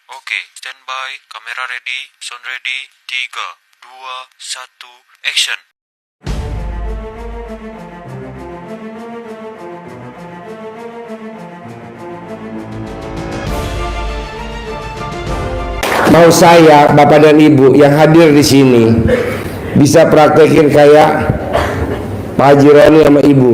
Oke, standby, kamera ready, sound ready, 3, 2, 1, action. Mau saya, Bapak dan Ibu yang hadir di sini bisa praktekin kayak Pak Haji Roni sama Ibu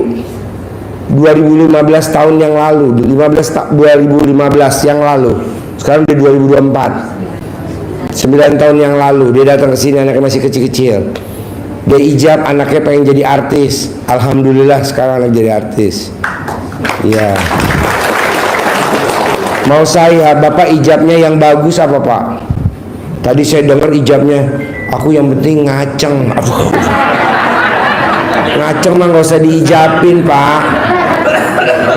2015 tahun yang lalu, 2015 yang lalu. Sekarang di 2024, 9 tahun yang lalu dia datang ke sini, anaknya masih kecil-kecil. Dia ijab, anaknya pengen jadi artis. Alhamdulillah sekarang lagi jadi artis. Ya. Mau saya, Bapak ijabnya yang bagus apa Pak? Tadi saya dengar ijabnya, aku yang penting ngaceng. Ngaceng mah gak usah diijabin Pak.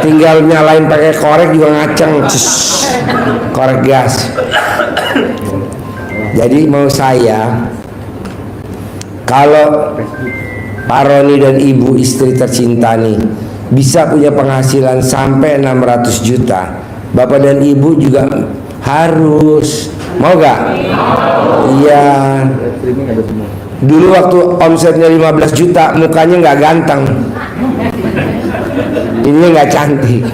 Tinggal nyalain pakai korek juga ngaceng. Korek gas. Jadi mau saya, kalau Pak Roni dan Ibu istri tercinta nih bisa punya penghasilan sampai 600 juta, Bapak dan Ibu juga harus. Mau gak? Iya. Dulu waktu omsetnya 15 juta mukanya gak ganteng, ini gak cantik.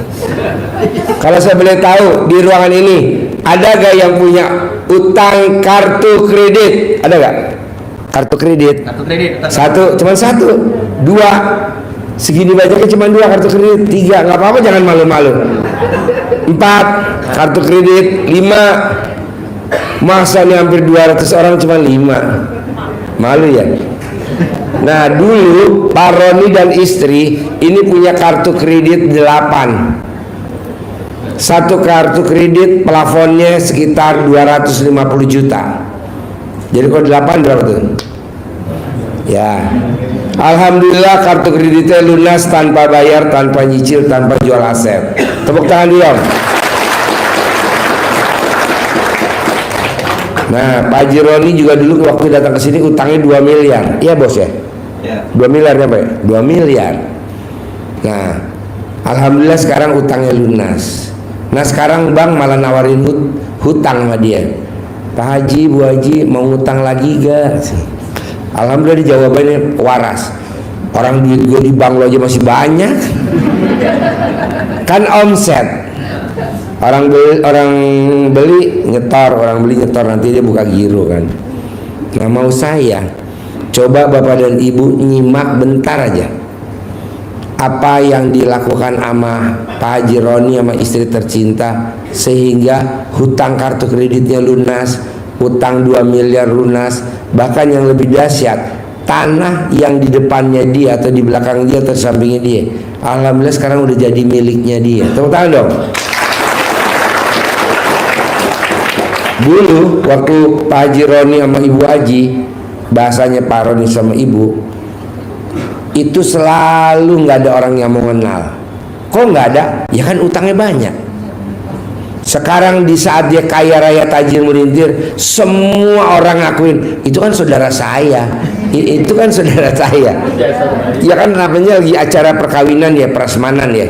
Kalau saya boleh tahu di ruangan ini ada gak yang punya utang kartu kredit? Ada gak? Kartu kredit? Satu, cuma satu. Dua, segini banyaknya cuma 2 kartu kredit. 3, nggak apa-apa, jangan malu-malu. 4 kartu kredit. 5, masa nih hampir 200 orang cuma 5, malu ya. Nah dulu Pak Roni dan istri ini punya kartu kredit 8. Satu kartu kredit plafonnya sekitar 250 juta. Jadi kalau 8 berapa tuh? Ya, alhamdulillah kartu kreditnya lunas tanpa bayar, tanpa nyicil, tanpa jual aset. Tepuk tangan dia. Nah, Pak Haji Roni juga dulu waktu datang ke sini utangnya 2 miliar. Iya bos ya? 2 miliar ya Pak? 2 miliar. Nah, alhamdulillah sekarang utangnya lunas. Nah sekarang bank malah nawarin hutang sama dia. Pak Haji, Bu Haji mau ngutang lagi gak? Alhamdulillah jawabannya waras. Orang duit gue di bank lo aja masih banyak. Kan omset. Orang beli nyetor, nanti dia buka giro kan. Nah mau saya, coba Bapak dan Ibu nyimak bentar aja apa yang dilakukan sama Pak Haji Roni sama istri tercinta sehingga hutang kartu kreditnya lunas, hutang 2 miliar lunas, bahkan yang lebih dahsyat tanah yang di depannya dia atau di belakang dia atau di sampingnya dia, alhamdulillah sekarang udah jadi miliknya dia. Tepuk tangan dong. Dulu waktu Pak Haji Roni sama Ibu Haji, bahasanya Pak Roni sama Ibu itu selalu nggak ada orang yang mau kenal. Kok nggak ada? Ya kan utangnya banyak. Sekarang di saat dia kaya raya tajir melintir, semua orang ngakuin itu kan saudara saya, itu kan saudara saya. Ya kan namanya lagi acara perkawinan ya, prasmanan ya.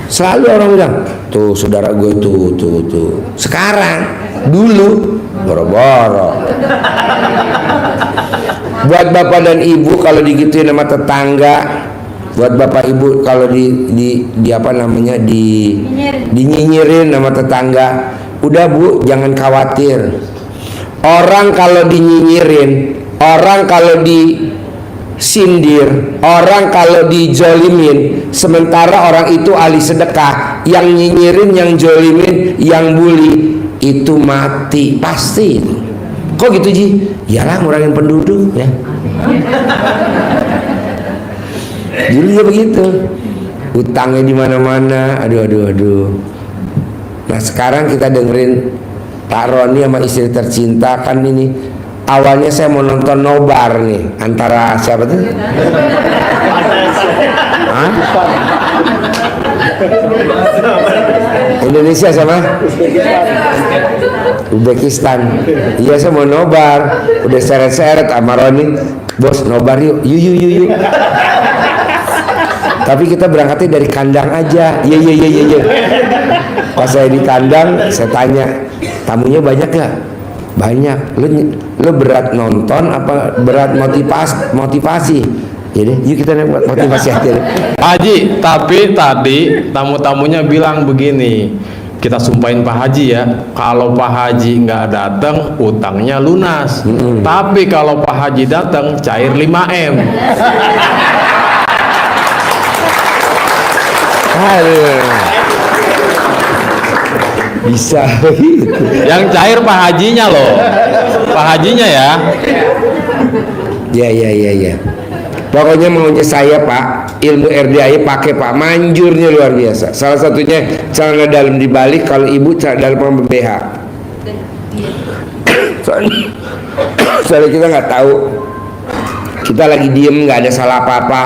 Selalu orang bilang tuh saudara gue tuh. Sekarang, dulu boro-boro. Buat Bapak dan Ibu kalau digituin sama tetangga, buat Bapak Ibu kalau dinyinyirin sama tetangga, udah Bu jangan khawatir. Orang kalau dinyinyirin, orang kalau disindir, orang kalau dijolimin, sementara orang itu ahli sedekah, yang nyinyirin, yang jolimin, yang bully itu mati pasti itu. Kok gitu Ji? Yalah ngurangin penduduk ya. Dulu ya begitu. Utangnya di mana-mana. Aduh. Nah sekarang kita dengerin Pak Roni sama istri tercinta kan ini. Awalnya saya mau nonton nobar nih antara siapa tuh? Hah? Indonesia sama Uzbekistan. Iya saya mau nobar, udah seret-seret sama Roni, bos nobar yuk. Tapi kita berangkatnya dari kandang aja. Iya. Pas saya di kandang, saya tanya, Tamunya banyak gak? Banyak. Lu berat nonton apa berat motivasi? Jadi yuk kita motivasi aja. Haji, tapi tadi tamu-tamunya bilang begini, kita sumpahin Pak Haji ya, kalau Pak Haji nggak datang utangnya lunas. Tapi kalau Pak Haji datang cair 5M. Aduh. Bisa begitu. Yang cair Pak Hajinya loh. Pak Hajinya ya. Ya. Pokoknya maunya saya Pak, ilmu RDAI pakai Pak, manjurnya luar biasa. Salah satunya celana dalam dibalik, kalau ibu celana dalam sama BH. Soalnya kita nggak tahu, kita lagi diem nggak ada salah apa-apa,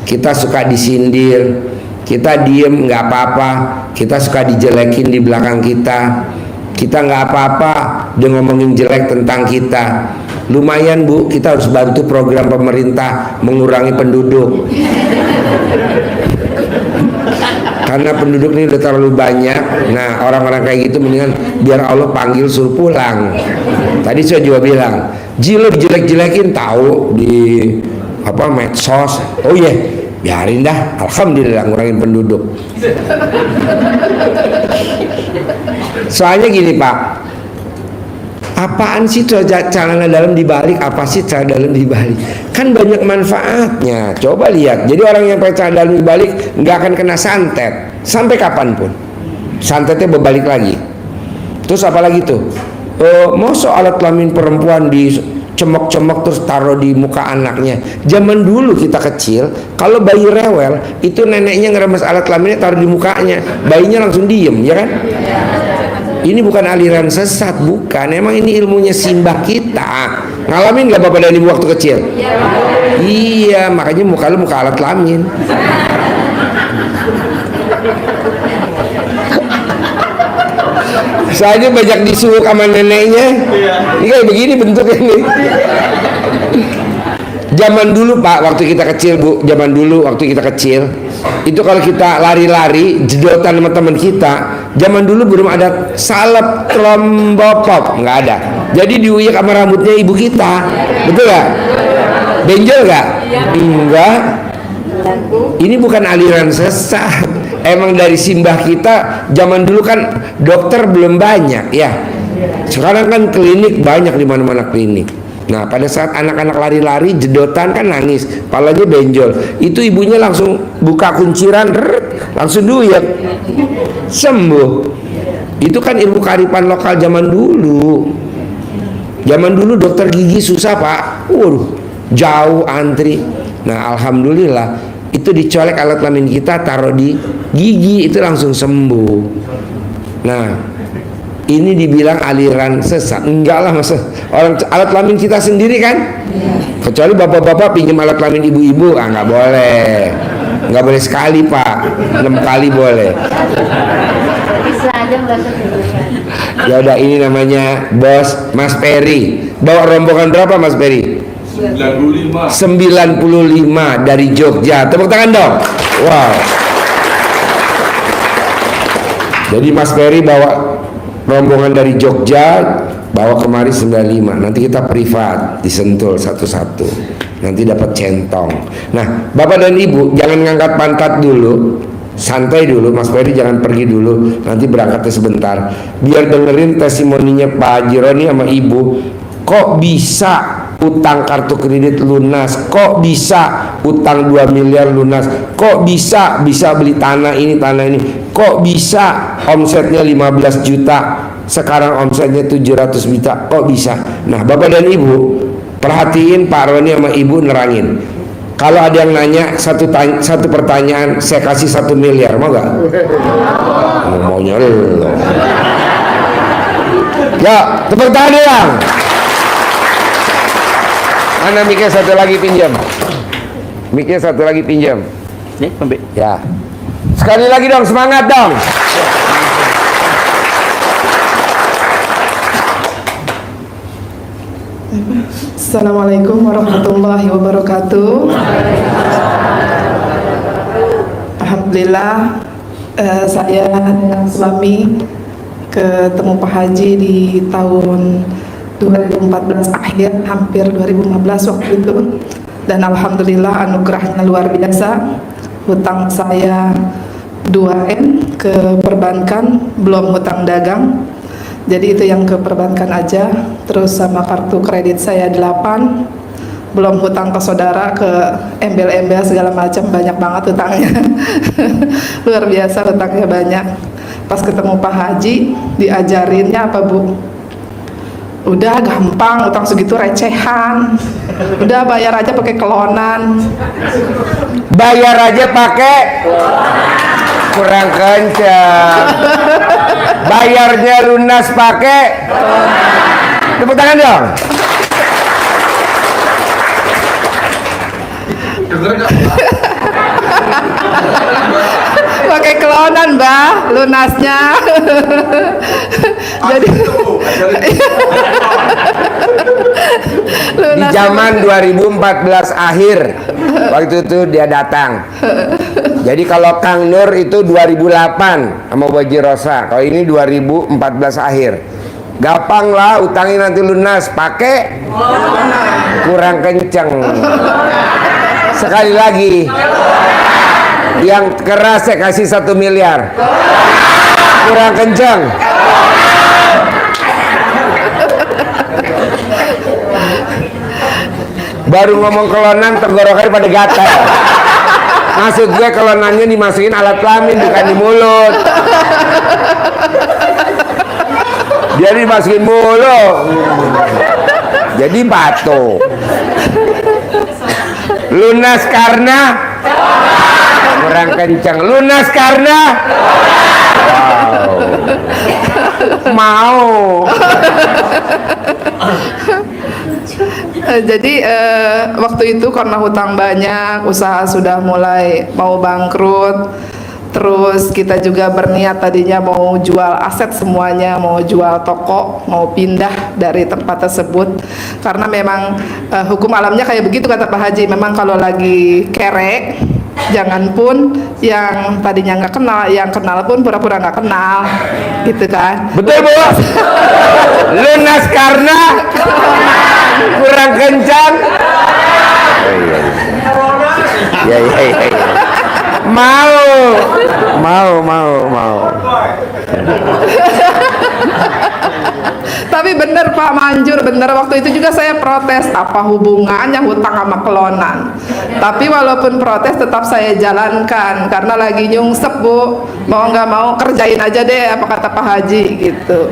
kita suka disindir, kita diem nggak apa-apa, kita suka dijelekin di belakang kita nggak apa-apa dia ngomongin jelek tentang kita. Lumayan Bu, kita harus bantu program pemerintah mengurangi penduduk. Karena penduduk ini udah terlalu banyak. Nah orang-orang kayak gitu mendingan biar Allah panggil suruh pulang. Tadi saya juga bilang, Ji lo jelek-jelekin tahu di apa medsos. Oh iya, biarin dah. Alhamdulillah ngurangin penduduk. Soalnya gini Pak, apaan sih celana dalam dibalik? Apa sih celana dalam dibalik? Kan banyak manfaatnya. Coba lihat. Jadi orang yang pakai celana dalam dibalik nggak akan kena santet sampai kapanpun. Santetnya berbalik lagi. Terus apa lagi tuh? Masa alat kelamin perempuan dicemok-cemok terus taruh di muka anaknya. Zaman dulu kita kecil, kalau bayi rewel itu neneknya ngeremes alat kelaminnya taruh di mukanya, bayinya langsung diem, ya kan? Ini bukan aliran sesat, bukan. Emang ini ilmunya simbah kita. Ngalamin gak Bapak dan Ibu waktu kecil? Iya, makanya muka lu muka alat kelamin. Saya banyak disuruh sama neneknya. Ini kayak begini bentuknya nih. Zaman dulu Pak, waktu kita kecil Bu, zaman dulu waktu kita kecil, itu kalau kita lari-lari jedotan sama teman kita, zaman dulu belum ada salep trombopop, nggak ada. Jadi diuyak sama rambutnya ibu kita, betul nggak? Benjol nggak? Enggak. Ini bukan aliran sesat. Emang dari simbah kita. Zaman dulu kan dokter belum banyak ya. Sekarang kan klinik banyak, di mana-mana klinik. Nah pada saat anak-anak lari-lari jedotan kan nangis, palanya benjol, itu ibunya langsung buka kunciran, langsung duyek, sembuh. Itu kan ilmu kearifan lokal zaman dulu. Zaman dulu dokter gigi susah Pak, jauh antri. Nah alhamdulillah itu dicolek alat kelamin kita, taruh di gigi, itu langsung sembuh. Nah ini dibilang aliran sesat? Enggak lah, masa orang alat kelamin kita sendiri kan? Kecuali bapak-bapak pinjam alat kelamin ibu-ibu, nggak boleh, nggak boleh sekali Pak, 6 kali boleh. Bisa aja Ya udah, ini namanya bos Mas Peri. Bawa rombongan berapa Mas Peri? 95 dari Jogja. Tepuk tangan dong. Wow. Jadi Mas Peri bawa rombongan dari Jogja, bawa kemari 95. Nanti kita privat disentul satu-satu, nanti dapat centong. Nah Bapak dan Ibu jangan ngangkat pantat dulu, santai dulu. Mas Ferry jangan pergi dulu, nanti berangkatnya sebentar, biar dengerin testimoninya Pak Haji Roni sama Ibu. Kok bisa utang kartu kredit lunas? Kok bisa utang 2 miliar lunas? Kok bisa beli tanah ini tanah ini? Kok bisa omsetnya 15 juta sekarang omsetnya 700 juta? Kok bisa? Nah Bapak dan Ibu perhatiin Pak Roni sama Ibu nerangin. Kalau ada yang nanya satu pertanyaan, saya kasih 1 miliar, mau gak? Maunya lo. Ya tepuk tangan dong. Mana mic-nya satu lagi pinjam? Mic-nya satu lagi pinjam. Nih, Pembe. Ya. Sekali lagi dong, semangat dong. Assalamualaikum warahmatullahi wabarakatuh. Alhamdulillah, saya dengan suami ketemu Pak Haji di tahun 2014 akhir, hampir 2015 waktu itu. Dan alhamdulillah anugerahnya luar biasa. Hutang saya 2M ke perbankan, belum hutang dagang. Jadi itu yang ke perbankan aja. Terus sama kartu kredit saya 8, belum hutang ke saudara, ke embel-embel segala macam, banyak banget hutangnya. Luar biasa hutangnya banyak. Pas ketemu Pak Haji, diajarinnya apa Bu? Udah gampang, utang segitu recehan. Udah bayar aja pakai kelonan. Bayar aja pakai kurang kencang. Bayarnya lunas pakai. Tepuk tangan dong. Pakai kelonan, Mbah, lunasnya. Jadi Di zaman 2014 akhir, waktu itu dia datang. Jadi kalau Kang Nur itu 2008 sama Baji Rosa, kalau ini 2014 akhir. Gampang lah, utangin nanti lunas pakai kurang kenceng. Sekali lagi, yang keras saya kasih 1 miliar, kurang kenceng. Baru ngomong kelonan tenggorokan pada gatal. Maksud gue kelonannya dimasukin alat kelamin, bukan di mulut. Dia dimasukin mulut. Jadi batu. Lunas karena kurang kencang. Lunas karena mau. Jadi waktu itu karena hutang banyak, usaha sudah mulai mau bangkrut. Terus kita juga berniat tadinya mau jual aset semuanya, mau jual toko, mau pindah dari tempat tersebut. Karena memang hukum alamnya kayak begitu kata Pak Haji. Memang kalau lagi kerek, jangan pun yang tadinya nggak kenal, yang kenal pun pura-pura nggak kenal, gitu kan? Betul Bu. Lunas karena kurang kencang. Ya. Mau. Tapi bener Pak Manjur, bener waktu itu juga saya protes, apa hubungannya hutang sama kelonan. Tapi walaupun protes tetap saya jalankan karena lagi nyungsep Bu, mau nggak mau kerjain aja deh apa kata Pak Haji gitu.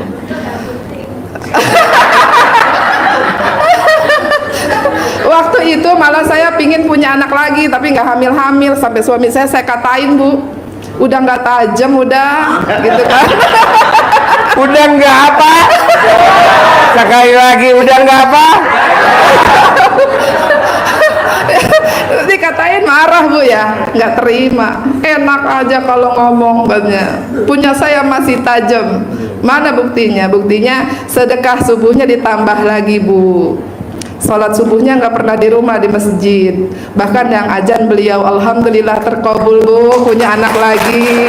Waktu itu malah saya pingin punya anak lagi tapi nggak hamil-hamil, sampai suami saya katain Bu, udah nggak tajam udah gitu kan. Udah nggak apa? Sekali lagi udah nggak apa? Dikatain marah Bu ya, nggak terima. Enak aja kalau ngomong banyak. Punya saya masih tajam. Mana buktinya? Buktinya sedekah subuhnya ditambah lagi Bu. Sholat subuhnya nggak pernah di rumah, di masjid. Bahkan yang azan beliau, alhamdulillah terkabul Bu, punya anak lagi.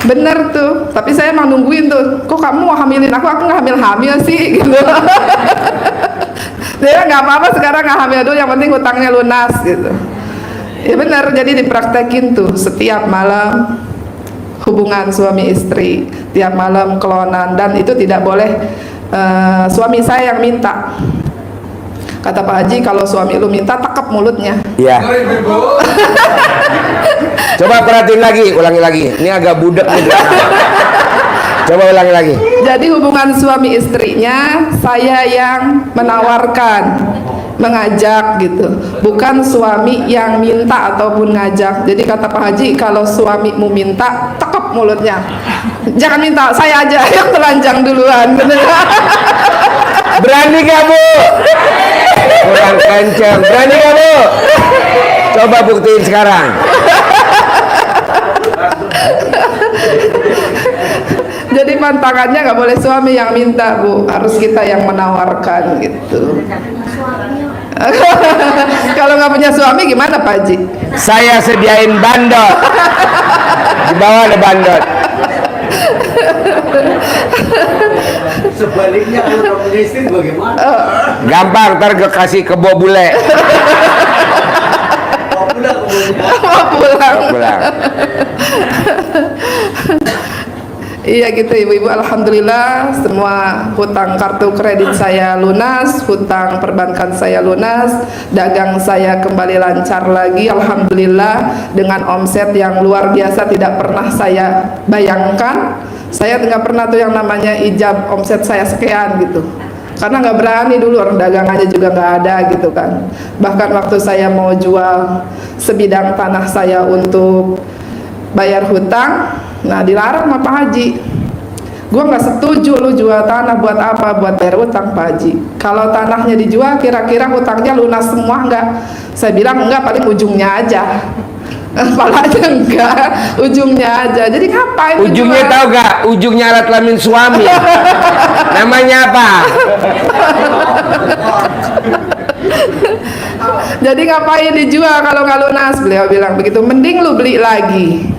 Bener tuh, tapi saya emang nungguin tuh. Kok kamu mau hamilin aku nggak hamil-hamil sih gitu. Dia nggak apa-apa sekarang nggak hamil dulu, yang penting hutangnya lunas gitu. Ya bener, jadi dipraktekin tuh setiap malam hubungan suami istri, tiap malam kelonan, dan itu tidak boleh suami saya yang minta. Kata Pak Haji, kalau suami lu minta tekep mulutnya. Iya. Coba perhatiin lagi, ulangi lagi. Ini agak budak nih. Coba ulangi lagi. Jadi hubungan suami istrinya saya yang menawarkan, mengajak gitu, bukan suami yang minta ataupun ngajak. Jadi kata Pak Haji, kalau suamimu minta tekep mulutnya, jangan minta, saya aja yang telanjang duluan. Berani gak Bu? Kurang kencang. Berani gak Bu? Coba buktiin sekarang. Jadi pantangannya nggak boleh suami yang minta Bu, harus kita yang menawarkan gitu. Kalau nggak punya suami gimana Pak Haji? Saya sediain bandot. Di bawah ada bandot. Sebaliknya kalau punya istri bagaimana? Gampang, ntar gue kasih kebo bule. Mau pulang. Pulang. Iya gitu ibu-ibu, alhamdulillah semua hutang kartu kredit saya lunas, hutang perbankan saya lunas, dagang saya kembali lancar lagi, alhamdulillah, dengan omset yang luar biasa tidak pernah saya bayangkan. Saya nggak pernah tuh yang namanya ijab omset saya sekian gitu, karena nggak berani dulu, orang dagang aja juga nggak ada gitu kan. Bahkan waktu saya mau jual sebidang tanah saya untuk bayar hutang, nah dilarang sama Pak Haji. Gue nggak setuju lu jual tanah buat apa? Buat bayar hutang Pak Haji. Kalau tanahnya dijual kira-kira hutangnya lunas semua nggak? Saya bilang enggak, paling ujungnya aja. Palanya enggak, ujungnya aja. Jadi ngapain Ujungnya dijual? tahu gak? Ujungnya alat kelamin suami. Namanya apa? Jadi ngapain dijual kalau nggak lunas? Beliau bilang begitu. Mending lu beli lagi.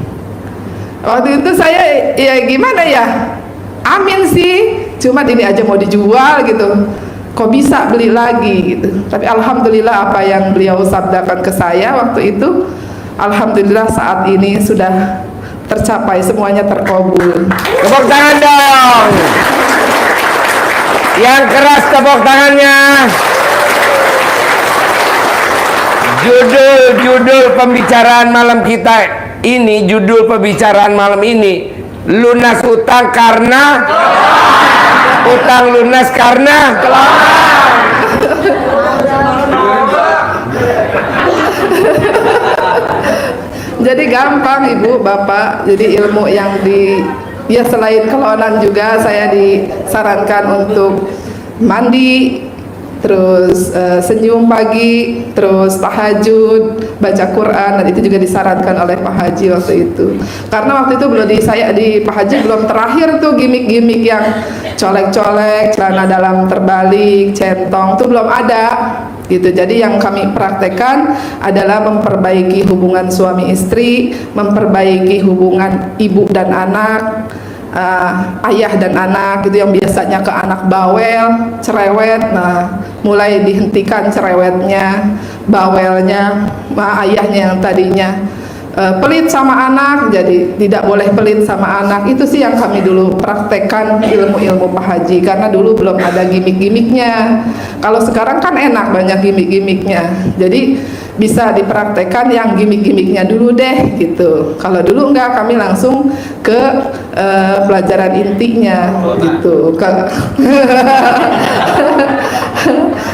Waktu itu saya ya gimana ya, amin sih, cuma ini aja mau dijual gitu, kok bisa beli lagi gitu. Tapi alhamdulillah apa yang beliau sabdakan ke saya waktu itu, alhamdulillah saat ini sudah tercapai, semuanya terkabul. Tepuk tangan dong. Yang keras tepuk tangannya. Judul pembicaraan malam kita ini, judul pembicaraan malam ini, lunas utang karena utang lunas karena Jadi gampang ibu bapak, jadi ilmu yang ya selain kelonan juga saya disarankan untuk mandi, terus senyum pagi, terus tahajud, baca Quran, dan itu juga disarankan oleh Pak Haji waktu itu. Karena waktu itu belum di Pak Haji belum terakhir tuh gimmick-gimmick yang colek-colek, celana dalam terbalik, centong tuh belum ada gitu. Jadi yang kami praktekkan adalah memperbaiki hubungan suami istri, memperbaiki hubungan ibu dan anak, ayah dan anak gitu, yang biasanya ke anak bawel, cerewet, nah mulai dihentikan cerewetnya, bawelnya, ayahnya yang tadinya pelit sama anak jadi tidak boleh pelit sama anak. Itu sih yang kami dulu praktekkan ilmu-ilmu Pak Haji, karena dulu belum ada gimmick-gimmicknya. Kalau sekarang kan enak, banyak gimmick-gimmicknya, jadi bisa dipraktekkan yang gimmick-gimmicknya dulu deh gitu. Kalau dulu enggak, kami langsung ke pelajaran intinya gitu.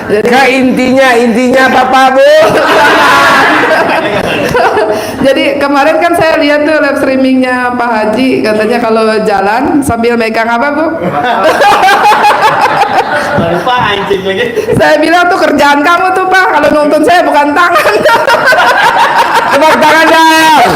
Jadi, ke intinya Bapak Bu. jadi kemarin kan saya lihat tuh live streamingnya Pak Haji, katanya kalau jalan sambil megang apa Bu? Lupa anjing lagi. Saya bilang tuh kerjaan kamu tuh Pak, kalau nuntun saya bukan tangan. Tepuk tangan dong.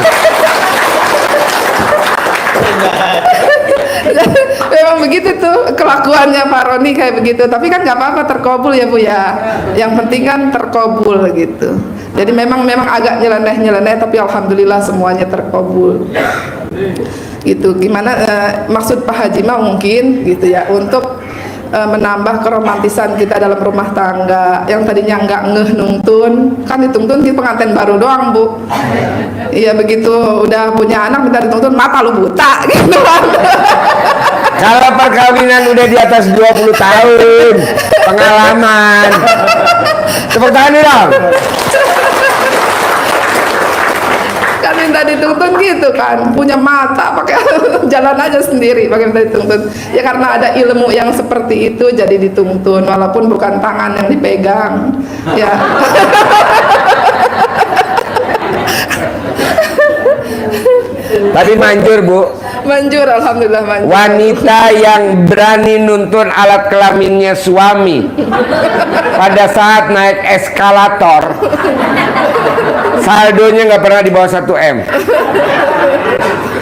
Memang begitu tuh kelakuannya Pak Roni, kayak begitu. Tapi kan nggak apa-apa, terkabul ya Bu ya. Yang penting kan terkabul gitu. Jadi memang agak nyeleneh, tapi alhamdulillah semuanya terkabul. Gitu. Gimana maksud Pak Haji mah mungkin gitu ya, untuk menambah keromantisan kita dalam rumah tangga. Yang tadinya nggak ngeh nungtun, kan dituntun di pengantin baru doang Bu. Iya begitu udah punya anak minta dituntun, mata lu buta gitu. Kalau perkawinan udah di atas 20 tahun pengalaman, tepuk tangan dong. Kan minta dituntun gitu kan, punya mata pakai jalan aja sendiri pakai minta dituntun. Ya karena ada ilmu yang seperti itu jadi dituntun, walaupun bukan tangan yang dipegang ya. Tapi manjur Bu, Manjur, alhamdulillah manjur. wanita yang berani nuntun alat kelaminnya suami pada saat naik eskalator, saldonya nggak pernah di bawah 1 M.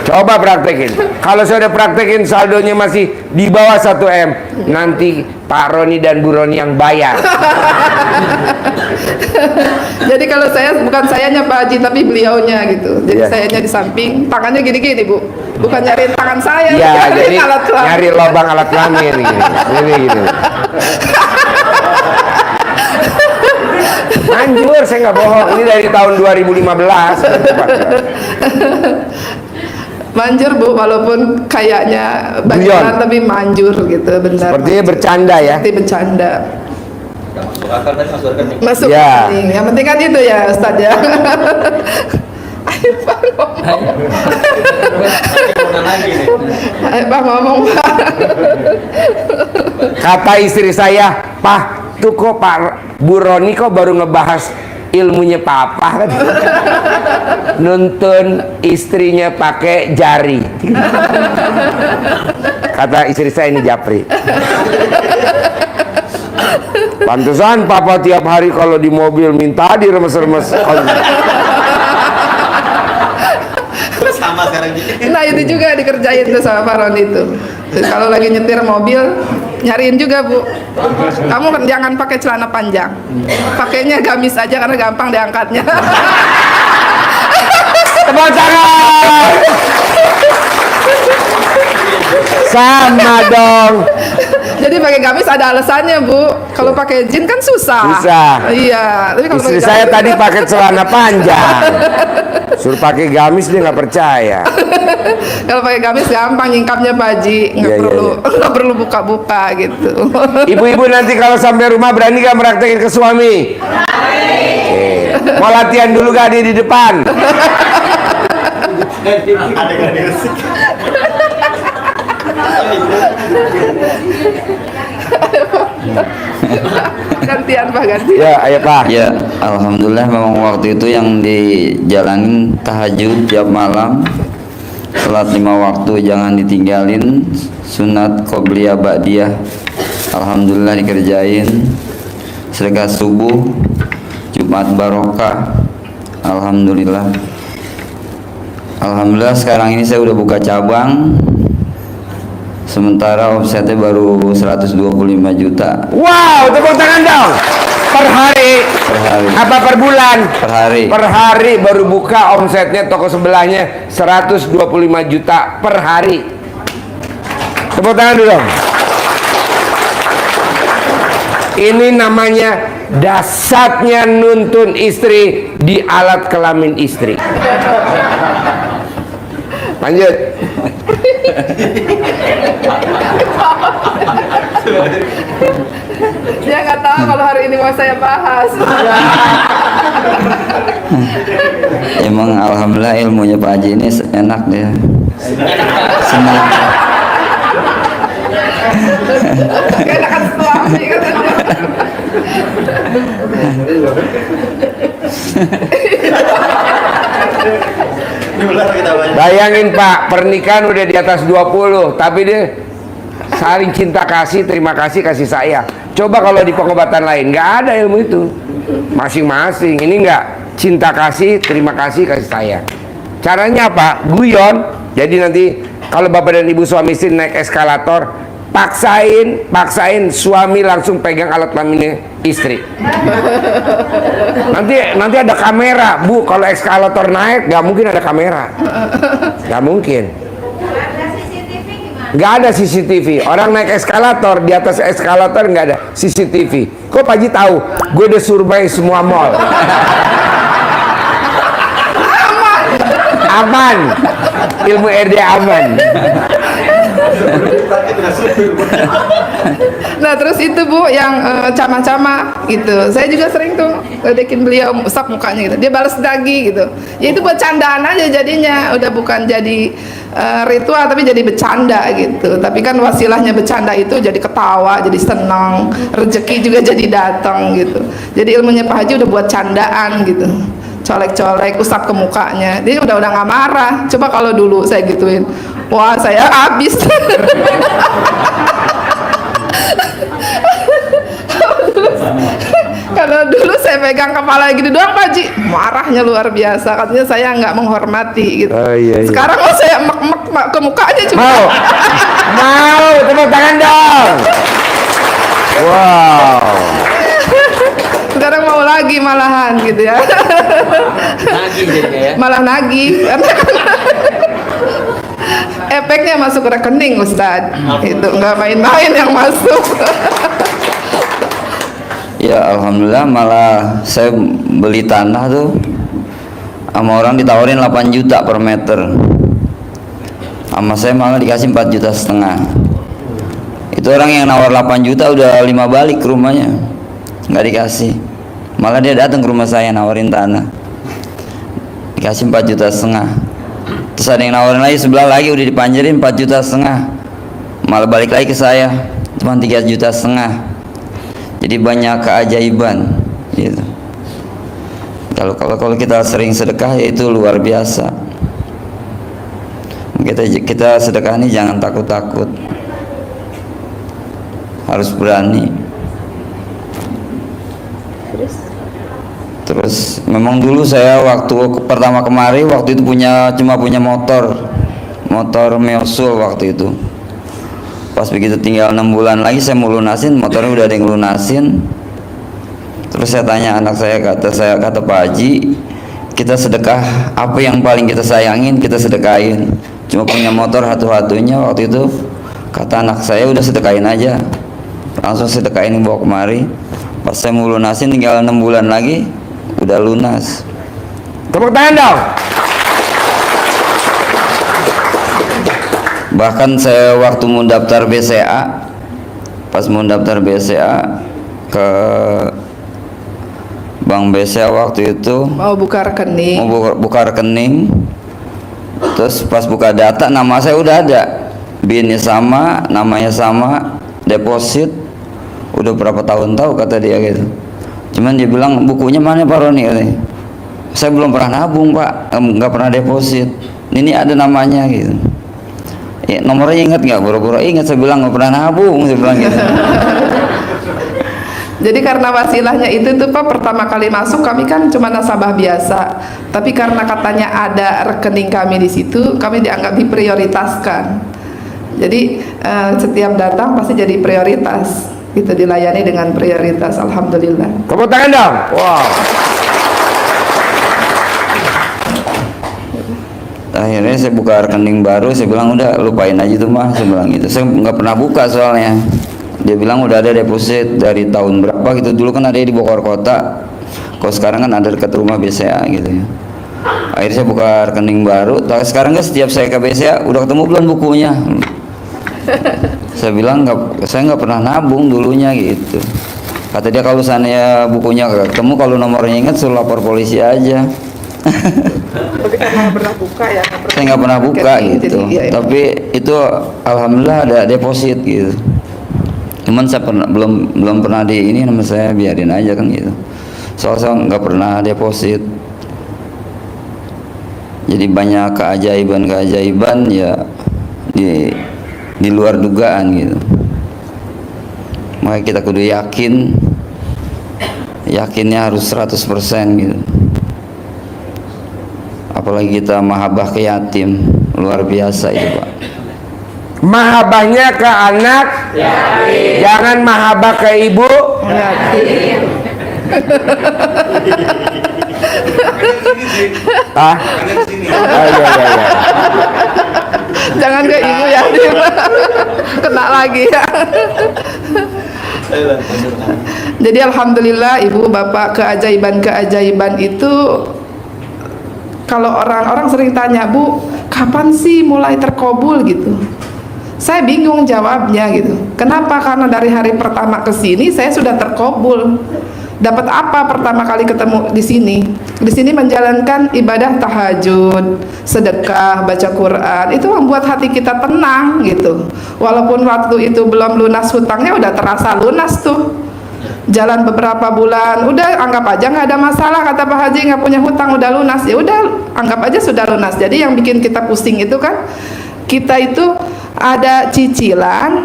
Coba praktekin. Kalau saya udah praktekin saldonya masih di bawah 1 M, nanti Pak Roni dan Bu Roni yang bayar. Jadi kalau saya bukan sayanya Pak Haji tapi beliaunya gitu. Jadi Iya. sayanya di samping, tangannya gini-gini Bu. Bukan nyariin tangan saya, Iya, nyariin jadi alat kelamin. nyari lubang alat kelamin gini. Ini gitu. Manjur, saya nggak bohong. Ini dari tahun 2015. Manjur Bu, walaupun kayaknya bayaran tapi manjur gitu, benar. Sepertinya bercanda ya. Seperti bercanda. Masuk akal tadi masuk akal nih. Masuk Ya. penting. Yang penting kan itu ya Ustaz ya. Ayo Pak ngomong. Mana lagi nih? Ayo Pak ngomong Pak. Kata istri saya, Pak, tuh kok Pak Bu Roni kok baru ngebahas ilmunya papa kan? Nuntun istrinya pakai jari. Kata istri saya ini Japri. Pantesan papa tiap hari kalau di mobil minta diremes-remes. Sama sekarang gitu. Nah itu juga dikerjain tuh sama Pak Roni itu. Kalau lagi nyetir mobil nyariin juga Bu. Kamu kan jangan pakai celana panjang. Pakainya gamis aja karena gampang diangkatnya. Tepuk tangan. Sama dong. Jadi pakai gamis ada alasannya Bu. Kalau pakai jeans kan susah. Susah. Iya. Tapi kalau Istri pakai saya gamis- tadi pakai celana panjang. Suruh pakai gamis dia nggak percaya. Kalau pakai gamis gampang nyingkapnya Pak Haji. Nggak Iya, iya, perlu iya. nggak perlu buka-buka gitu. Ibu-ibu nanti kalau sampai rumah berani gak meraktekin ke suami? Oke. Mau latihan dulu gak di depan? Ada kan musik. Gantian Pak, gantian. Ya, ayo Pak. Ya, alhamdulillah memang waktu itu yang dijalanin tahajud tiap malam. Salat 5 waktu jangan ditinggalin, sunat qobliyah ba'diyah. Alhamdulillah dikerjain. Sedekah subuh, Jumat barokah. Alhamdulillah. Alhamdulillah sekarang ini saya udah buka cabang. Sementara omsetnya baru 125 juta Wow, tepuk tangan dong. Per hari. per hari. Apa per bulan? Per hari. Per hari baru buka omsetnya toko sebelahnya 125 juta per hari. Tepuk tangan dulu dong. Ini namanya dasarnya nuntun istri di alat kelamin istri. Lanjut. Dia nggak tahu kalau hari ini mau saya bahas. Emang alhamdulillah ilmunya Pak Haji ini enak deh. Senang. Enakan suami katanya. Nular kita banyak. Bayangin Pak, pernikahan udah di atas 20, tapi dia saling cinta kasih, terima kasih, kasih saya. Coba kalau di pengobatan lain, nggak ada ilmu itu. Masing-masing, ini nggak cinta kasih, terima kasih, kasih saya. Caranya apa? Guyon. Jadi nanti kalau bapak dan ibu suami istri naik eskalator, paksain suami langsung pegang alat kelaminnya istri. Nanti ada kamera, Bu. Kalau eskalator naik, nggak mungkin ada kamera, nggak mungkin. Nggak ada CCTV. Orang naik eskalator, di atas eskalator nggak ada CCTV. Kok Pak Haji tahu? Gue udah survei semua mall. Aman. Ilmu RD aman. Nah terus itu Bu yang camah-camah gitu. Saya juga sering tuh ledekin beliau, usap mukanya gitu. Dia balas lagi gitu. Ya itu buat candaan aja jadinya. Udah bukan jadi ritual tapi jadi bercanda gitu. Tapi kan wasilahnya bercanda itu jadi ketawa, jadi senang, rezeki juga jadi datang gitu. Jadi ilmunya Pak Haji udah buat candaan gitu. Colek-colek, usap ke mukanya. Dia udah nggak marah. Coba kalau dulu saya gituin, wah saya habis. Kalau dulu saya pegang kepala gitu doang Pak Haji, marahnya luar biasa. Katanya saya nggak menghormati gitu. Oh, iya, iya. Sekarang kalau saya emek ke mukanya juga. Mau? Mau, tepuk tangan dong. Wow. Sekarang mau lagi malahan gitu ya. Lagi jadinya ya. Malah nagih. Efeknya masuk rekening Ustadz. Itu nggak main-main yang masuk. Ya alhamdulillah, malah saya beli tanah tuh sama orang ditawarin 8 juta per meter, sama saya malah dikasih 4,5 juta. Itu orang yang nawar 8 juta udah 5 balik ke rumahnya, nggak dikasih. Malah dia datang ke rumah saya nawarin tanah, dikasih 4,5 juta. Terus ada yang nawarin lagi sebelah lagi, udah dipanjerin 4,5 juta, malah balik lagi ke saya cuma 3,5 juta. Jadi banyak keajaiban gitu. Kalau kita sering sedekah, ya itu luar biasa. Kita sedekah ini jangan takut-takut, harus berani. Terus memang dulu saya waktu pertama kemari, waktu itu cuma punya motor Meosul waktu itu. Pas begitu tinggal 6 bulan lagi saya mau lunasin, motornya udah ada yang lunasin. Terus saya tanya anak saya, kata Pak Haji, kita sedekah apa yang paling kita sayangin, kita sedekahin. Cuma punya motor satu-satunya waktu itu. Kata anak saya, udah sedekahin aja. Langsung sedekahin, bawa kemari. Pas saya mau lunasin tinggal 6 bulan lagi, udah lunas. Tepuk tangan dong. Bahkan saya waktu mau daftar BCA, pas mau daftar BCA ke Bank BCA waktu itu, Mau buka rekening. mau buka rekening, terus pas buka data nama saya udah ada, BIN-nya sama, namanya sama, deposit udah berapa tahun tahu kata dia gitu. Cuman dia bilang bukunya mana Pak Roni? Saya belum pernah nabung Pak, nggak pernah deposit. Ini ada namanya gitu. Ya, nomornya ingat nggak? Boro-boro ingat, saya bilang nggak pernah nabung, saya bilang gitu. Jadi karena wasilahnya itu tuh Pak, pertama kali masuk kami kan cuma nasabah biasa, tapi karena katanya ada rekening kami di situ, kami dianggap diprioritaskan. Jadi setiap datang pasti jadi prioritas, itu dilayani dengan prioritas. Alhamdulillah. Tepuk tangan dong. Wow. Akhirnya saya buka rekening baru, saya bilang udah lupain aja tuh mah, saya bilang gitu. Saya nggak pernah buka soalnya. Dia bilang udah ada deposit dari tahun berapa gitu. Dulu kan ada di Bogor Kota, kalau sekarang kan ada dekat rumah BCA gitu ya. Akhirnya saya buka rekening baru. Sekarang kan setiap saya ke BCA, udah ketemu belum bukunya? Saya bilang saya nggak pernah nabung dulunya gitu. Kata dia kalau seandainya bukunya nggak ketemu, kalau nomornya ingat suruh lapor polisi aja. Tapi karena pernah buka ya. Saya nggak pernah buka gitu. Jadi, iya. Tapi itu alhamdulillah ada deposit gitu. Cuman saya belum pernah di ini, nama saya biarin aja kan gitu. Soalnya saya nggak pernah deposit. Jadi banyak keajaiban ya di luar dugaan gitu. Makanya kita kudu yakinnya harus 100% gitu. Apalagi kita mahabbah ke yatim, luar biasa itu Pak. Mahabbahnya ke anak, jangan mahabbah ke ibu. Ah, iya. Jangan ke ibu yatim. Kena lagi ya. Jadi alhamdulillah ibu bapak, keajaiban itu, kalau orang-orang sering tanya, Bu, kapan sih mulai terkabul gitu? Saya bingung jawabnya gitu. Kenapa? Karena dari hari pertama ke sini saya sudah terkabul. Dapat apa pertama kali ketemu di sini? Di sini menjalankan ibadah tahajud, sedekah, baca Quran. Itu membuat hati kita tenang gitu. Walaupun waktu itu belum lunas hutangnya, udah terasa lunas tuh. Jalan beberapa bulan, udah anggap aja nggak ada masalah, kata Pak Haji, nggak punya hutang, udah lunas. Ya udah, anggap aja sudah lunas. Jadi yang bikin kita pusing itu kan, kita itu ada cicilan,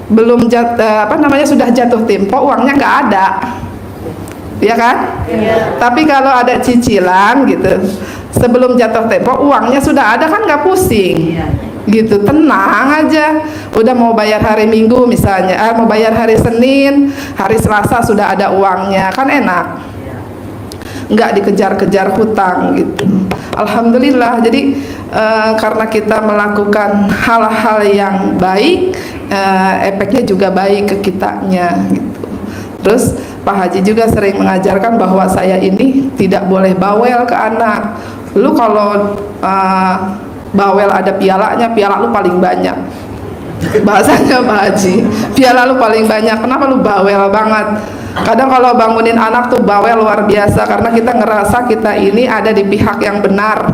belum sudah jatuh tempo, uangnya nggak ada. Ya kan? Iya. Tapi kalau ada cicilan gitu, sebelum jatuh tempo uangnya sudah ada kan, nggak pusing. Iya. gitu, tenang aja. Udah mau bayar hari Minggu misalnya, mau bayar hari Senin, hari Selasa sudah ada uangnya, kan enak, nggak dikejar-kejar hutang gitu. Alhamdulillah. Jadi karena kita melakukan hal-hal yang baik, efeknya juga baik ke kitanya gitu. Terus Pak Haji juga sering mengajarkan bahwa saya ini tidak boleh bawel ke anak. Lu kalau bawel ada pialanya, piala lu paling banyak. Bahasanya Pak Haji, piala lu paling banyak. Kenapa lu bawel banget? Kadang kalau bangunin anak tuh bawel luar biasa, karena kita ngerasa kita ini ada di pihak yang benar,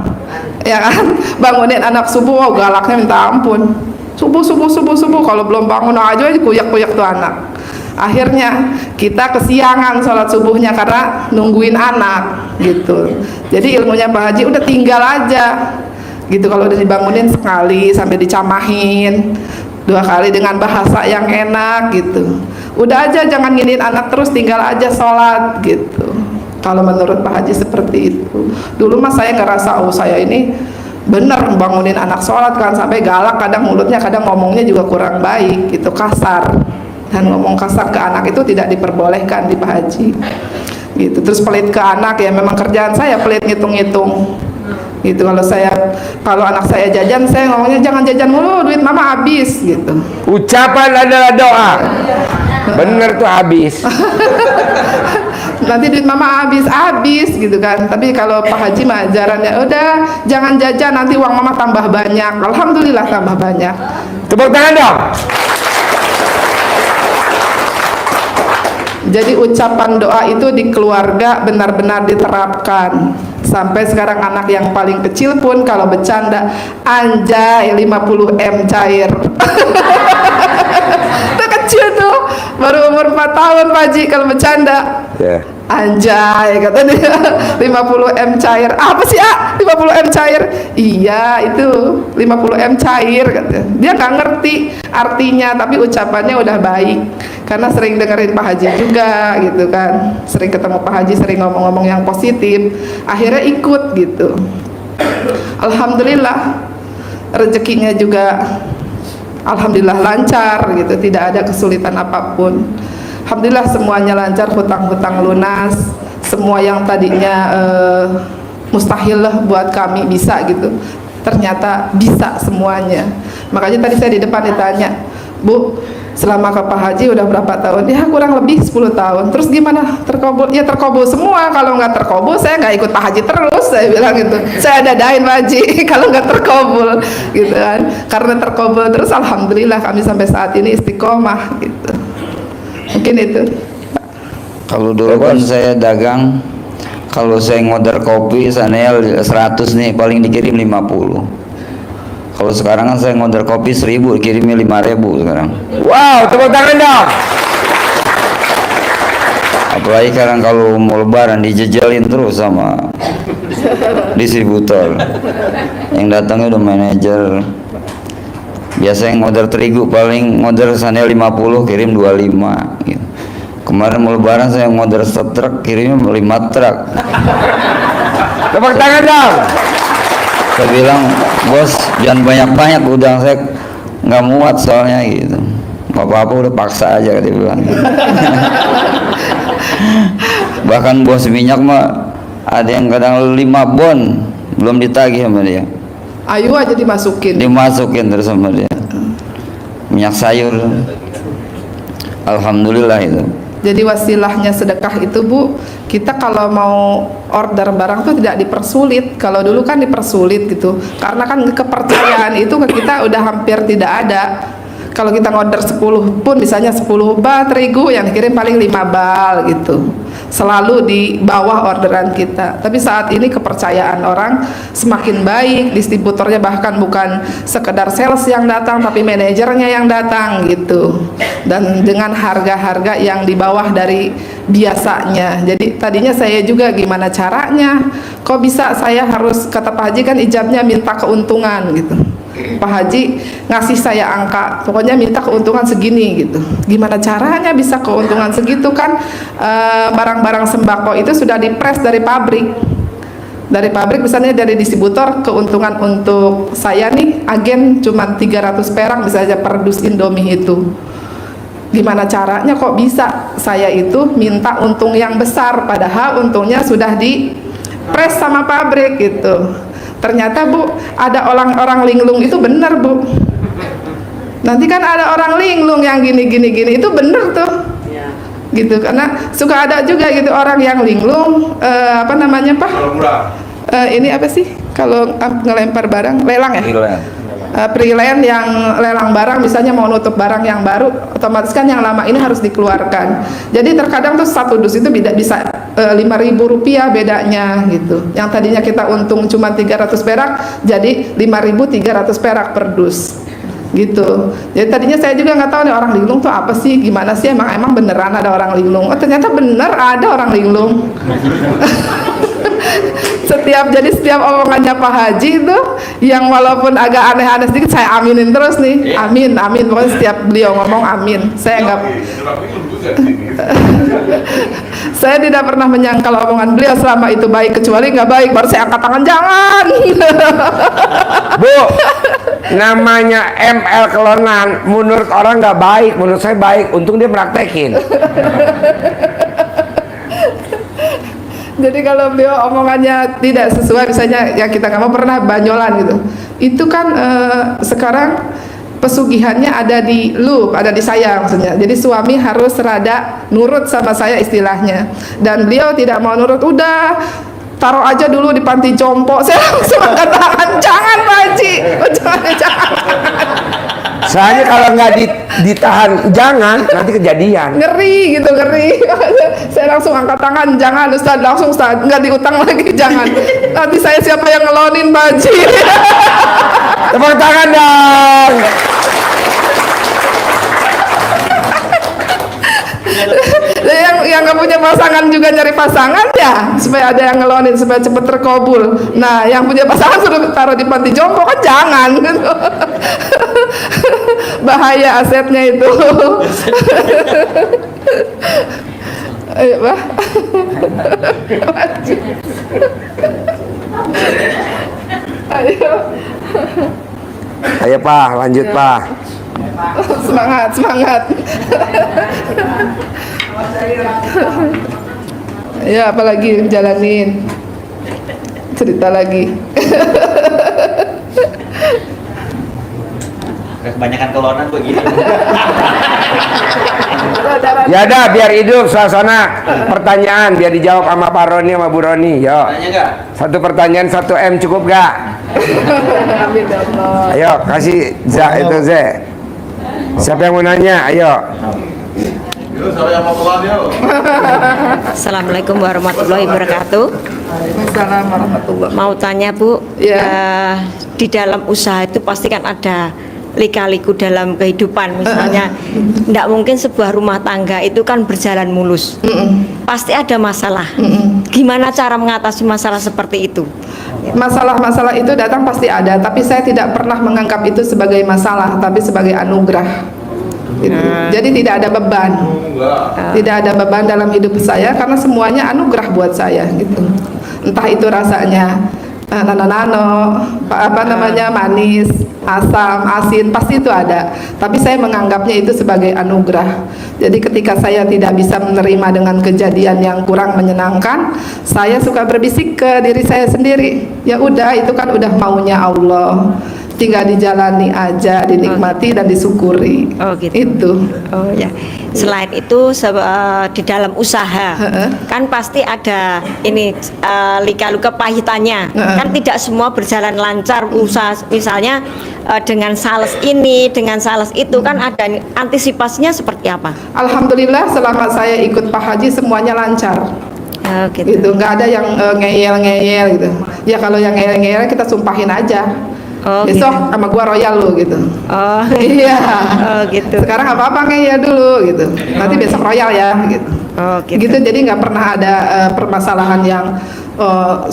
ya kan? Bangunin anak subuh, oh galaknya minta ampun. Subuh, kalau belum bangun aja kuyak-kuyak tuh anak. Akhirnya kita kesiangan sholat subuhnya karena nungguin anak gitu. Jadi ilmunya Pak Haji udah tinggal aja gitu. Kalau udah dibangunin sekali sampai dicamahin, 2 kali dengan bahasa yang enak gitu, udah aja, jangan nginin anak terus, tinggal aja sholat gitu. Kalau menurut Pak Haji seperti itu. Dulu mas saya ngerasa, oh saya ini bener bangunin anak sholat kan, sampai galak, kadang mulutnya, kadang ngomongnya juga kurang baik gitu, kasar. Dan ngomong kasar ke anak itu tidak diperbolehkan di Pak Haji gitu. Terus pelit ke anak, ya memang kerjaan saya pelit, ngitung-ngitung gitu. Kalau anak saya jajan, saya ngomongnya jangan jajan mulu, duit mama habis gitu. Ucapan adalah doa. Bener tuh habis. Nanti duit mama habis gitu kan. Tapi kalau Pak Haji mah ajarannya udah jangan jajan, nanti uang mama tambah banyak. Alhamdulillah tambah banyak. Tepuk tangan dong. Jadi ucapan doa itu di keluarga benar-benar diterapkan. Sampai sekarang anak yang paling kecil pun kalau bercanda, anjay 50M cair. Itu kecil tuh, baru umur 4 tahun Pak Haji kalau bercanda. Yeah. Anjay kata dia, 50M cair. Apa sih 50M cair? Iya itu 50M cair katanya. Dia nggak ngerti artinya, tapi ucapannya udah baik karena sering dengerin Pak Haji juga gitu kan. Sering ketemu Pak Haji, sering ngomong-ngomong yang positif, akhirnya ikut gitu. Alhamdulillah rezekinya juga alhamdulillah lancar gitu, tidak ada kesulitan apapun. Alhamdulillah semuanya lancar, hutang-hutang lunas, semua yang tadinya mustahil lah buat kami bisa gitu, ternyata bisa semuanya. Makanya tadi saya di depan ditanya, Bu, selama ke Pak Haji udah berapa tahun? Ya kurang lebih 10 tahun. Terus gimana? Terkabul? Ya terkabul semua. Kalau nggak terkabul saya nggak ikut Pak Haji terus, saya bilang gitu. Saya dadain Pak Haji kalau nggak terkabul gitu kan. Karena terkabul terus, alhamdulillah kami sampai saat ini istiqomah gitu. Mungkin itu. Kalau dulu kan saya dagang, kalau saya ngorder kopi sana 100 nih, paling dikirim 50. Kalau sekarang kan saya ngorder kopi 1000, kirimnya 5000 sekarang. Wow, tepuk tangan dong. Apalagi sekarang kalau mau lebaran dijejelin terus sama distributor. Yang datangnya udah manajer. Biasa yang ngorder terigu paling ngorder sana 50, kirim 25 gitu. Kemarin mau lebaran saya ngorder setruk, kirimnya 5 truk. Tepuk tangan dong. Saya bilang, bos jangan banyak-banyak udang, saya nggak muat soalnya gitu. Nggak apa-apa, udah paksa aja dia bilang. Bahkan bos minyak mah ada yang kadang 5 bon belum ditagih sama dia. Ayo aja dimasukin Terus sama dia. Minyak sayur. Alhamdulillah itu. Jadi wasilahnya sedekah itu Bu, kita kalau mau order barang tuh tidak dipersulit. Kalau dulu kan dipersulit gitu, karena kan kepercayaan itu ke kita udah hampir tidak ada. Kalau kita ngorder 10 pun, misalnya 10 bal terigu, yang dikirim paling 5 bal gitu, selalu di bawah orderan kita. Tapi saat ini kepercayaan orang semakin baik, distributornya bahkan bukan sekedar sales yang datang, tapi manajernya yang datang gitu, dan dengan harga-harga yang di bawah dari biasanya. Jadi tadinya saya juga gimana caranya, kok bisa saya harus, kata Pak Haji kan ijabnya minta keuntungan gitu. Pak Haji ngasih saya angka, pokoknya minta keuntungan segini gitu. Gimana caranya bisa keuntungan segitu kan? Barang-barang sembako itu sudah dipres dari pabrik. Dari pabrik misalnya dari distributor, keuntungan untuk saya nih nih agen cuma 300 perak misalnya per dus Indomie itu. Gimana caranya kok bisa saya itu minta untung yang besar padahal untungnya sudah di press sama pabrik gitu. Ternyata Bu, ada orang-orang linglung itu benar Bu. Nanti kan ada orang linglung yang gini itu benar tuh. Gitu, karena suka ada juga gitu orang yang linglung apa namanya Pak? Ini apa sih? Kalau ngelempar barang, lelang ya? Pre-land yang lelang barang, misalnya mau nutup barang yang baru, otomatis kan yang lama ini harus dikeluarkan. Jadi terkadang tuh satu dus itu bisa 5.000 rupiah bedanya gitu. Yang tadinya kita untung cuma 300 perak, jadi 5.300 perak per dus gitu. Jadi tadinya saya juga nggak tahu nih orang linglung tuh apa sih, gimana sih, emang beneran ada orang linglung. Oh ternyata bener ada orang linglung. Setiap omongannya Pak Haji itu yang walaupun agak aneh-aneh sedikit saya aminin terus nih, amin pokoknya setiap beliau ngomong amin. Saya tidak pernah menyangkal omongan beliau selama itu baik, kecuali nggak baik baru saya angkat tangan, jangan. Bu, namanya ML Kelonan menurut orang nggak baik, menurut saya baik, untung dia praktekin. Jadi kalau beliau omongannya tidak sesuai, misalnya ya kita nggak mau pernah banyolan gitu, itu kan sekarang pesugihannya ada di ada di saya maksudnya. Jadi suami harus rada nurut sama saya istilahnya, dan beliau tidak mau nurut, udah taruh aja dulu di panti jompo. Saya langsung angkat tangan, jangan Pak Haji, jangan. Soalnya kalau nggak ditahan, jangan, nanti kejadian. Ngeri. Saya langsung angkat tangan, jangan Ustaz, langsung Ustaz, nggak diutang lagi, jangan. Nanti saya siapa yang ngelonin Pak Haji. Tepuk tangan dong. Yang nggak punya pasangan juga nyari pasangan ya, supaya ada yang ngelonin supaya cepet terkabul. Nah yang punya pasangan suruh taruh di panti jompo kan jangan gitu. Bahaya asetnya itu. Ayo Pak. Ayo Pak, lanjut Pak. Semangat. Ya apalagi jalanin, cerita lagi. Kebanyakan kelonan begini. Ya dah, biar hidup suasana. Pertanyaan biar dijawab sama Pak Roni sama Bu Roni. Yo. Tanya nggak? Satu pertanyaan 1 M cukup gak? Amin ya Allah. Ayo kasih itu Z. Siapa yang mau nanya? Ayo. Assalamualaikum warahmatullahi wabarakatuh. Waalaikumsalam warahmatullahi. Mau tanya Bu, Ya. di dalam usaha itu pasti kan ada lika-liku dalam kehidupan. Misalnya, tidak mungkin sebuah rumah tangga itu kan berjalan mulus. Pasti ada masalah. Gimana cara mengatasi masalah seperti itu? Masalah-masalah itu datang pasti ada, tapi saya tidak pernah menganggap itu sebagai masalah, tapi sebagai anugerah. Gitu. Jadi tidak ada beban, tidak ada beban dalam hidup saya karena semuanya anugerah buat saya gitu. Entah itu rasanya nano, apa namanya, manis, asam, asin, pasti itu ada. Tapi saya menganggapnya itu sebagai anugerah. Jadi ketika saya tidak bisa menerima dengan kejadian yang kurang menyenangkan, saya suka berbisik ke diri saya sendiri. Ya udah, itu kan udah maunya Allah. Tinggal dijalani aja, dinikmati dan disyukuri. Oh gitu. Itu. Oh ya. Selain itu di dalam usaha kan pasti ada ini lika-liku pahitannya. Kan tidak semua berjalan lancar usaha. Misalnya dengan sales ini, dengan sales itu kan ada antisipasinya seperti apa? Alhamdulillah selama saya ikut Pak Haji semuanya lancar. Oh, gitu. Gitu, nggak ada yang ngeyel-ngeyel gitu. Ya kalau yang ngeyel-ngeyel kita sumpahin aja. Oh, besok gitu. sama gua royal lu gitu. Oh Iya. Oh gitu. Sekarang apa-apa ngeyel dulu gitu. Nanti besok royal ya gitu. Oh gitu. Gitu, jadi nggak pernah ada permasalahan yang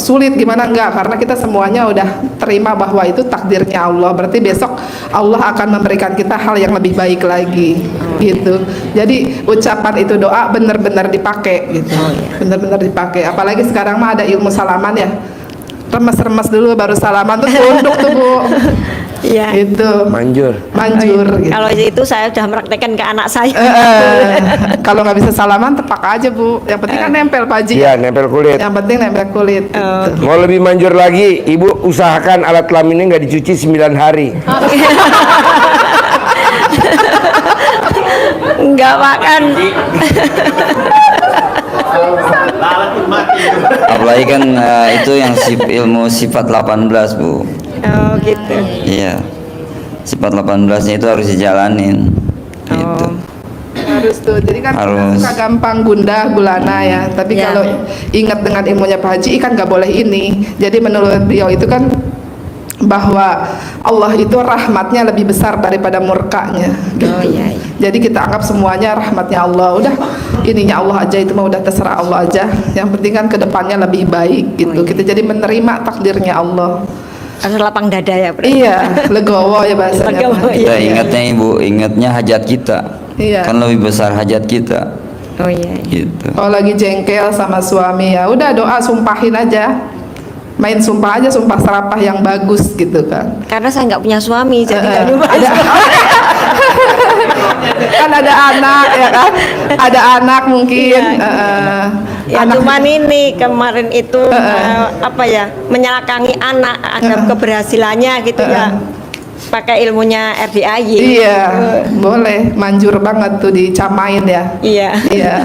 sulit gimana, enggak, karena kita semuanya udah terima bahwa itu takdirnya Allah. Berarti besok Allah akan memberikan kita hal yang lebih baik lagi gitu. Jadi ucapan itu doa benar-benar dipakai gitu. Benar-benar dipakai. Apalagi sekarang mah ada ilmu salaman ya. Remes-remes dulu baru salaman tuh tunduk tuh Bu. Iya. Itu Manjur. manjur gitu. Kalau itu saya sudah praktekkan ke anak saya. Kalau nggak bisa salaman tepak aja Bu, yang penting kan nempel Pak Haji. Iya, nempel kulit. Yang penting nempel kulit. Gitu. Mau lebih manjur lagi, Ibu usahakan alat kelaminnya nggak dicuci 9 hari. Enggak makan. Apalagi kan itu yang ilmu sifat 18 Bu. Oh gitu. Iya. Sifat 18-nya itu harus dijalanin. Gitu. Harus tuh, jadi kan Harus. suka gampang gundah gulana ya. Tapi Ya. kalau ingat dengan ilmunya Pak Haji kan nggak boleh ini. Jadi menurut beliau itu kan bahwa Allah itu rahmatnya lebih besar daripada murkanya. Gitu. Oh, iya, iya. Jadi kita anggap semuanya rahmatnya Allah. Udah ininya Allah aja itu mah udah terserah Allah aja. Yang penting kan kedepannya lebih baik gitu. Kita jadi menerima takdirnya Allah. Harus lapang dada ya, Bro. Iya, legowo ya bahasanya. Legowo, Pak. Kita iya. ingatnya Ibu, ingatnya hajat kita. Iya. Kan lebih besar hajat kita. Oh iya. Gitu. Kalau lagi jengkel sama suami ya udah doa sumpahin aja. Main sumpah aja, sumpah serapah yang bagus gitu kan. Karena saya nggak punya suami, jadi nggak lupa. Kan ada anak ya kan, ada anak mungkin. Ya cuman ini kemarin itu apa ya, menyelakangi anak ada keberhasilannya gitu ya. Pakai ilmunya RDAY. Iya, boleh manjur banget tuh dicamain ya. Iya. Iya.